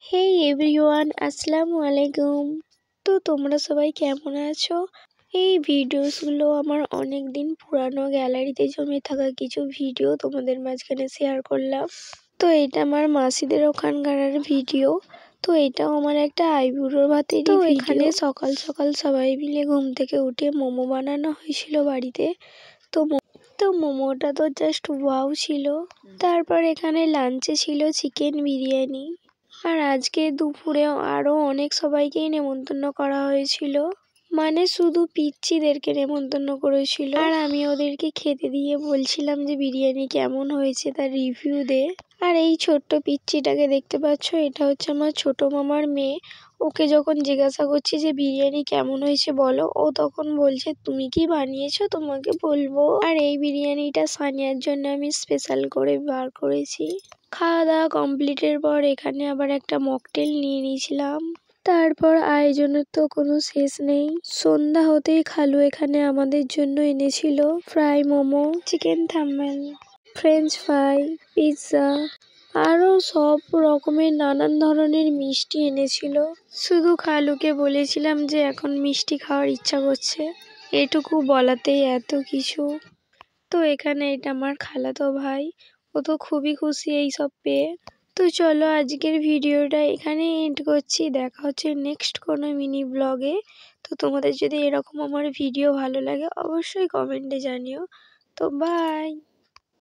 হেই everyone, আসসালামু আলাইকুম। তো তোমরা সবাই কেমন আছো? এই ভিডিওসগুলো আমার অনেক দিন পুরানো গ্যালারিতে জমে থাকা কিছু ভিডিও তোমাদের মাঝখানে শেয়ার করলাম। তো এটা আমার মাসিদের ওখানকার ভিডিও। তো এটাও আমার একটা আইবুড়োর ভাতেরই ভিডিও। এখানে সকাল সকাল সবাই মিলে ঘুম থেকে উঠে মোমো বানানো হয়েছিল বাড়িতে। তো মোমোটা তো জাস্ট ওয়াও ছিল। তারপর এখানে লাঞ্চে ছিল চিকেন বিরিয়ানি। আর আজকে দুপুরে আরো অনেক সবাইকেই নেমন্তন্ন করা হয়েছিল, মানে শুধু পিচ্চিদেরকে নেমন্তন্ন করেছিল। আর আমি ওদেরকে খেতে দিয়ে বলছিলাম যে বিরিয়ানি কেমন হয়েছে তার রিভিউ দে। আর এই ছোট্ট পিচ্চিটাকে দেখতে পাচ্ছ, এটা হচ্ছে আমার ছোট মামার মেয়ে। ওকে যখন জিজ্ঞাসা করছি যে বিরিয়ানি কেমন হয়েছে বলো, ও তখন বলছে তুমি কি বানিয়েছো, তোমাকে বলবো। আর এই বিরিয়ানিটা সানিয়ার জন্য আমি স্পেশাল করে বার করেছি। খাওয়া দাওয়া কমপ্লিটের পর এখানে আবার একটা মকটেল নিয়ে নিয়েছিলাম। তারপর আয়োজনের তো কোনো শেষ নেই। সন্ধ্যা হতেই খালু এখানে আমাদের জন্য এনেছিল fry momo, chicken thumbnail, French fry, pizza, আরও সব রকমের নানান ধরনের মিষ্টি এনেছিল। শুধু খালুকে বলেছিলাম যে এখন মিষ্টি খাওয়ার ইচ্ছা করছে, এটুকু বলাতেই এত কিছু। তো এখানে এটা আমার খালাতো ভাই, ও তো খুবই খুশি এইসব পেয়ে। তো চলো আজকের ভিডিওটা এখানে এন্ড করছি, দেখা হচ্ছে নেক্সট কোনো মিনি ব্লগে। তো তোমাদের যদি এরকম আমার ভিডিও ভালো লাগে অবশ্যই কমেন্টে জানিও। তো বাই।